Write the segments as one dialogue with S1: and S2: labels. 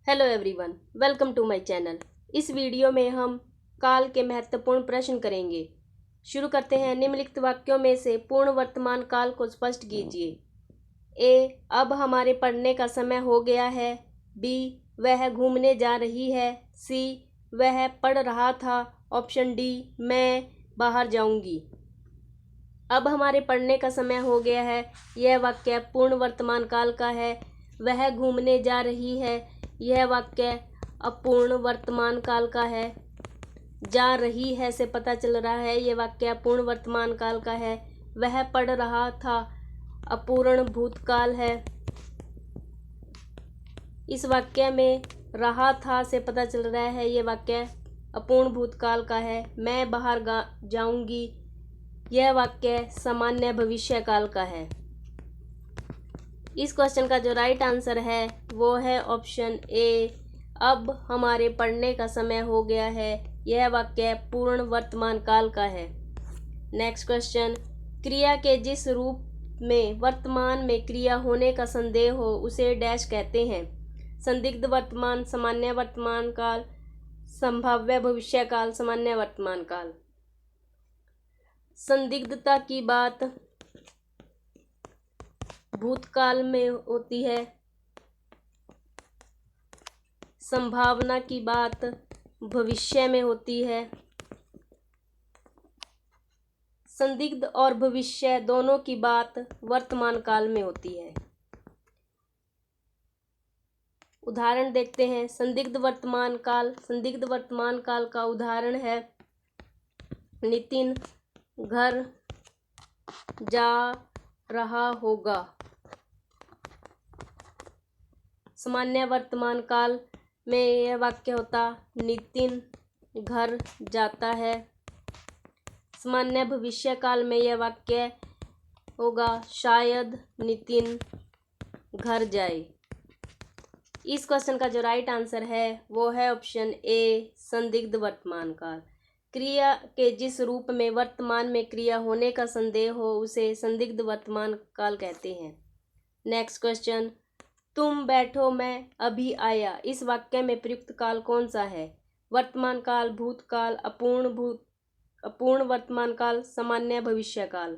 S1: Hello everyone, welcome to my channel. इस video में हम काल के महत्वपूर्ण प्रश्न करेंगे। शुरू करते हैं। निम्नलिखित वाक्यों में से पूर्ण वर्तमान काल को स्पष्ट कीजिए। ए, अब हमारे पढ़ने का समय हो गया है। बी, वह घूमने जा रही है। सी, वह पढ़ रहा था। ऑप्शन डी, मैं बाहर जाऊंगी। अब हमारे पढ़ने का समय हो गया है, यह वाक्य पूर्ण वर्तमान काल का है। वह घूमने जा रही है, यह वाक्य अपूर्ण वर्तमान काल का है। जा रही है से पता चल रहा है यह वाक्य अपूर्ण वर्तमान काल का है। वह पढ़ रहा था, अपूर्ण भूतकाल है। इस वाक्य में रहा था से पता चल रहा है यह वाक्य अपूर्ण भूतकाल का है। मैं बाहर जाऊंगी, यह वाक्य सामान्य भविष्य काल का है। इस क्वेश्चन का जो राइट आंसर है वो है ऑप्शन ए, अब हमारे पढ़ने का समय हो गया है। यह वाक्य पूर्ण वर्तमान काल का है। नेक्स्ट क्वेश्चन, क्रिया के जिस रूप में वर्तमान में क्रिया होने का संदेह हो उसे डैश कहते हैं। संदिग्ध वर्तमान, सामान्य वर्तमान काल, संभाव्य भविष्य काल, सामान्य वर्तमान काल। संदिग्धता की बात भूतकाल में होती है, संभावना की बात भविष्य में होती है। संदिग्ध और भविष्य दोनों की बात वर्तमान काल में होती है। उदाहरण देखते हैं। संदिग्ध वर्तमान काल का उदाहरण है नितिन घर जा रहा होगा। सामान्य वर्तमान काल में यह वाक्य होता नितिन घर जाता है। सामान्य भविष्य काल में यह वाक्य होगा शायद नितिन घर जाए। इस क्वेश्चन का जो राइट आंसर है वो है ऑप्शन ए, संदिग्ध वर्तमान काल। क्रिया के जिस रूप में वर्तमान में क्रिया होने का संदेह हो उसे संदिग्ध वर्तमान काल कहते हैं। नेक्स्ट क्वेश्चन, तुम बैठो मैं अभी आया। इस वाक्य में प्रयुक्त काल कौन सा है? वर्तमान काल, भूतकाल, अपूर्ण वर्तमान काल, सामान्य भविष्य काल।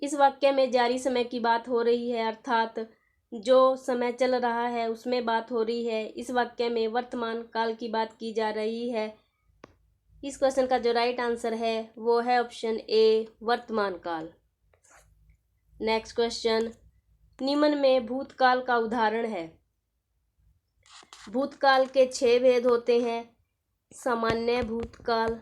S1: इस वाक्य में जारी समय की बात हो रही है, अर्थात जो समय चल रहा है उसमें बात हो रही है। इस वाक्य में वर्तमान काल की बात की जा रही है। इस क्वेश्चन का जो राइट आंसर है वो है ऑप्शन ए, वर्तमान काल। नेक्स्ट क्वेश्चन, निम्न में भूतकाल का उदाहरण है। भूतकाल के 6 भेद होते हैं। सामान्य भूतकाल,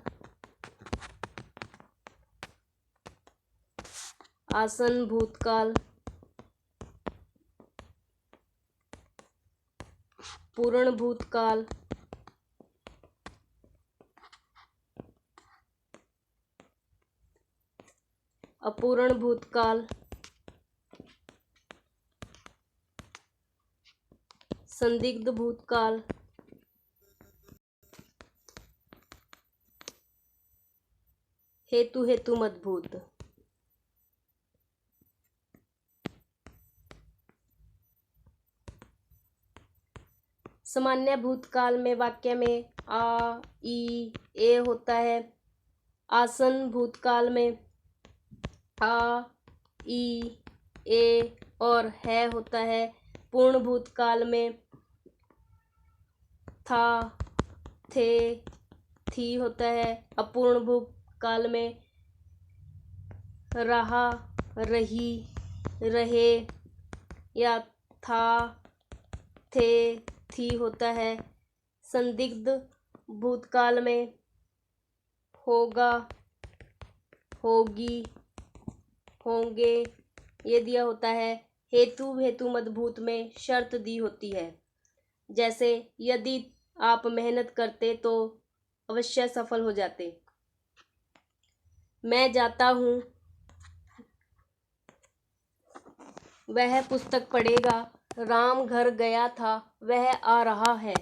S1: आसन्न भूतकाल, पूर्ण भूतकाल, अपूर्ण भूतकाल, संदिग्ध भूतकाल, हेतु मद्भूत। सामान्य भूतकाल में वाक्य में आ, ई, ए होता है। आसन्न भूतकाल में आ, ई, ए और है होता है। पूर्ण भूतकाल में था, थे, थी होता है। अपूर्ण भूतकाल में रहा, रही, रहे या था, थे, थी होता है। संदिग्ध भूतकाल में होगा, होगी, होंगे ये दिया होता है। हेतु मद्भूत में शर्त दी होती है, जैसे यदि आप मेहनत करते तो अवश्य सफल हो जाते। मैं जाता हूँ, वह पुस्तक पढ़ेगा। राम घर गया था, वह आ रहा है।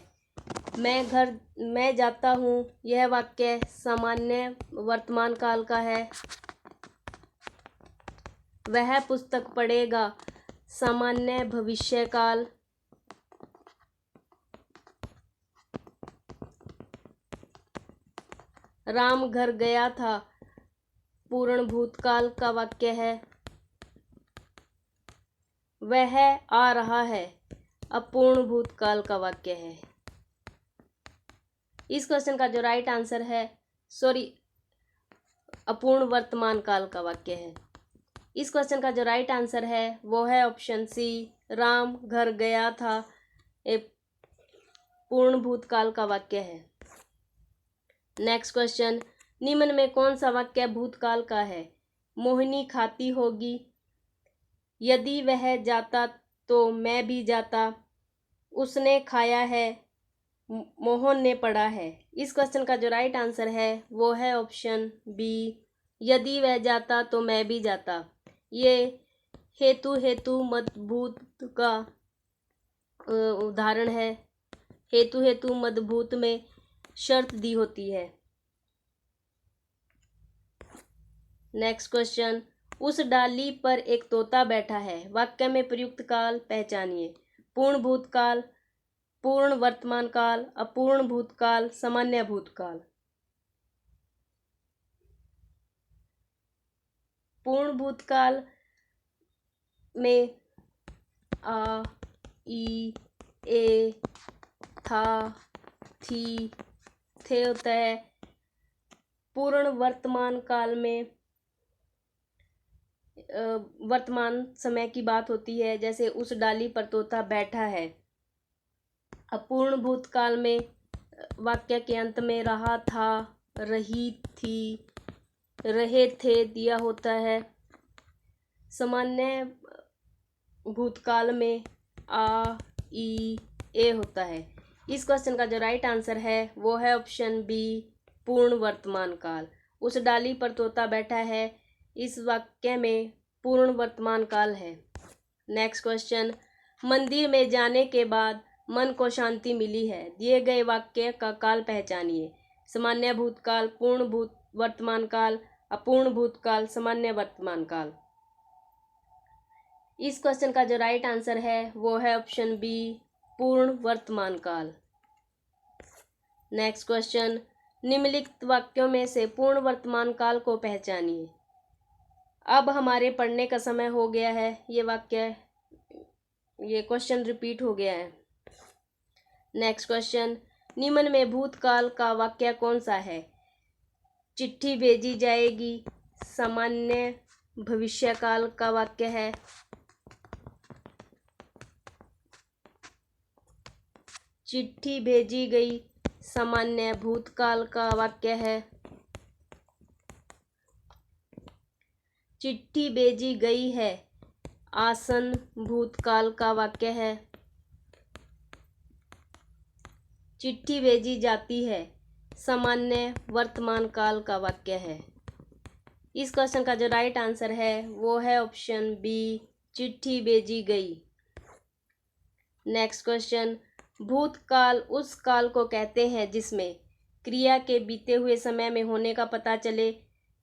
S1: मैं जाता हूँ यह वाक्य सामान्य वर्तमान काल का है। वह पुस्तक पढ़ेगा, सामान्य भविष्य काल। राम घर गया था पूर्ण भूतकाल का वाक्य है। वह आ रहा है अपूर्ण भूतकाल का वाक्य है। इस क्वेश्चन का जो राइट आंसर है, अपूर्ण वर्तमान काल का वाक्य है। इस क्वेश्चन का जो राइट आंसर है वो है ऑप्शन सी, राम घर गया था, एक पूर्ण भूतकाल का वाक्य है। नेक्स्ट क्वेश्चन, निम्न में कौन सा वाक्य भूतकाल का है? मोहिनी खाती होगी, यदि वह जाता तो मैं भी जाता, उसने खाया है, मोहन ने पढ़ा है। इस क्वेश्चन का जो राइट आंसर है वो है ऑप्शन बी, यदि वह जाता तो मैं भी जाता। ये हेतु मदभूत का उदाहरण है। हेतु मदभूत में शर्त दी होती है। नेक्स्ट क्वेश्चन, उस डाली पर एक तोता बैठा है, वाक्य में प्रयुक्त काल पहचानिए। पूर्ण भूतकाल, पूर्ण वर्तमान काल, अपूर्ण भूतकाल, सामान्य भूतकाल। पूर्ण भूतकाल में आ, ई, ए, था, थी, थे होता है। पूर्ण वर्तमान काल में वर्तमान समय की बात होती है, जैसे उस डाली पर तोता बैठा है। अपूर्ण भूतकाल में वाक्य के अंत में रहा था, रही थी, रहे थे दिया होता है। सामान्य भूतकाल में आ, ई, ए होता है। इस क्वेश्चन का जो राइट आंसर है वो है ऑप्शन बी, पूर्ण वर्तमान काल। उस डाली पर तोता बैठा है, इस वाक्य में पूर्ण वर्तमान काल है। नेक्स्ट क्वेश्चन, मंदिर में जाने के बाद मन को शांति मिली है, दिए गए वाक्य का काल पहचानिए। सामान्य भूतकाल, पूर्ण वर्तमान काल, अपूर्ण भूतकाल, सामान्य वर्तमान काल। इस क्वेश्चन का जो राइट आंसर है वो है ऑप्शन बी, पूर्ण वर्तमान काल। नेक्स्ट क्वेश्चन, निम्नलिखित वाक्यों में से पूर्ण वर्तमान काल को पहचानिए। अब हमारे पढ़ने का समय हो गया है, ये क्वेश्चन रिपीट हो गया है। नेक्स्ट क्वेश्चन, निम्न में भूतकाल का वाक्य कौन सा है? चिट्ठी भेजी जाएगी, सामान्य भविष्यकाल का वाक्य है। चिट्ठी भेजी गई, सामान्य भूतकाल का वाक्य है। चिट्ठी भेजी गई है, आसन्न भूतकाल का वाक्य है। चिट्ठी भेजी जाती है, सामान्य वर्तमान काल का वाक्य है। इस क्वेश्चन का जो राइट आंसर है वो है ऑप्शन बी, चिट्ठी भेजी गई। नेक्स्ट क्वेश्चन, भूतकाल उस काल को कहते हैं जिसमें क्रिया के बीते हुए समय में होने का पता चले,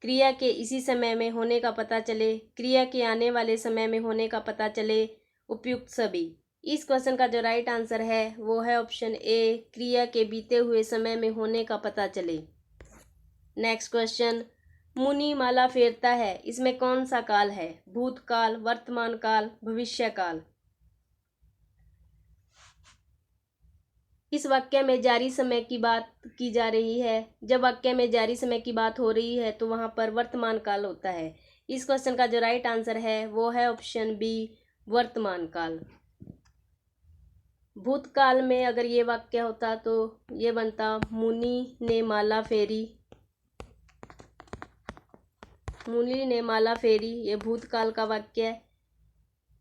S1: क्रिया के इसी समय में होने का पता चले, क्रिया के आने वाले समय में होने का पता चले, उपयुक्त सभी। इस क्वेश्चन का जो राइट आंसर है वो है ऑप्शन ए, क्रिया के बीते हुए समय में होने का पता चले। नेक्स्ट क्वेश्चन, मुनि माला फेरता है, इसमें कौन सा काल है? भूतकाल, वर्तमान काल, भविष्य काल। इस वाक्य में जारी समय की बात की जा रही है। जब वाक्य में जारी समय की बात हो रही है तो वहां पर वर्तमान काल होता है। इस क्वेश्चन का जो राइट आंसर है वो है ऑप्शन बी, वर्तमान काल। भूतकाल में अगर ये वाक्य होता तो ये बनता, मुनि ने माला फेरी। मुनि ने माला फेरी, ये भूतकाल का वाक्य है।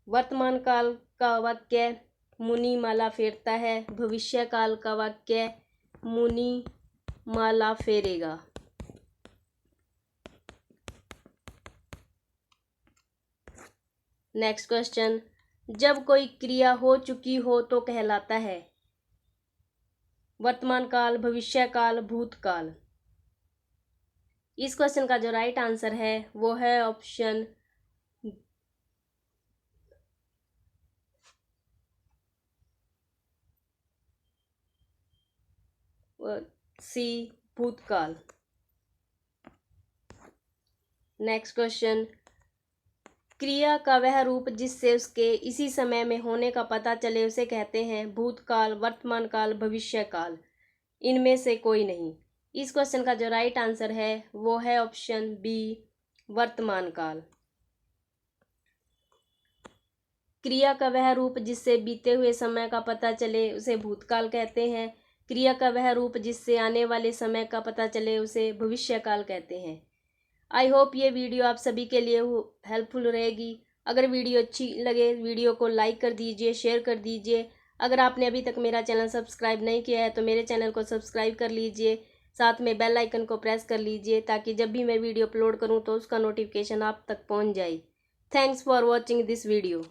S1: वर्तमान काल का वाक्य, मुनि माला फेरता है। भविष्य काल का वाक्य, मुनि माला फेरेगा। नेक्स्ट क्वेश्चन, जब कोई क्रिया हो चुकी हो तो कहलाता है? वर्तमान काल, भविष्य काल, भूतकाल। इस क्वेश्चन का जो राइट आंसर है वो है ऑप्शन सी, भूतकाल। नेक्स्ट क्वेश्चन, क्रिया का वह रूप जिससे उसके इसी समय में होने का पता चले उसे कहते हैं भूतकाल, वर्तमान काल, भविष्य काल। इनमें से कोई नहीं। इस क्वेश्चन का जो राइट आंसर है वो है ऑप्शन बी, वर्तमान काल। क्रिया का वह रूप जिससे बीते हुए समय का पता चले उसे भूतकाल कहते हैं। क्रिया का वह रूप जिससे आने वाले समय का पता चले उसे भविष्यकाल कहते हैं। आई होप ये वीडियो आप सभी के लिए हेल्पफुल रहेगी। अगर वीडियो अच्छी लगे वीडियो को लाइक कर दीजिए, शेयर कर दीजिए। अगर आपने अभी तक मेरा चैनल सब्सक्राइब नहीं किया है तो मेरे चैनल को सब्सक्राइब कर लीजिए, साथ में बेल आइकन को प्रेस कर लीजिए ताकि जब भी मैं वीडियो अपलोड करूं तो उसका नोटिफिकेशन आप तक पहुंच जाए। Thanks for watching this video.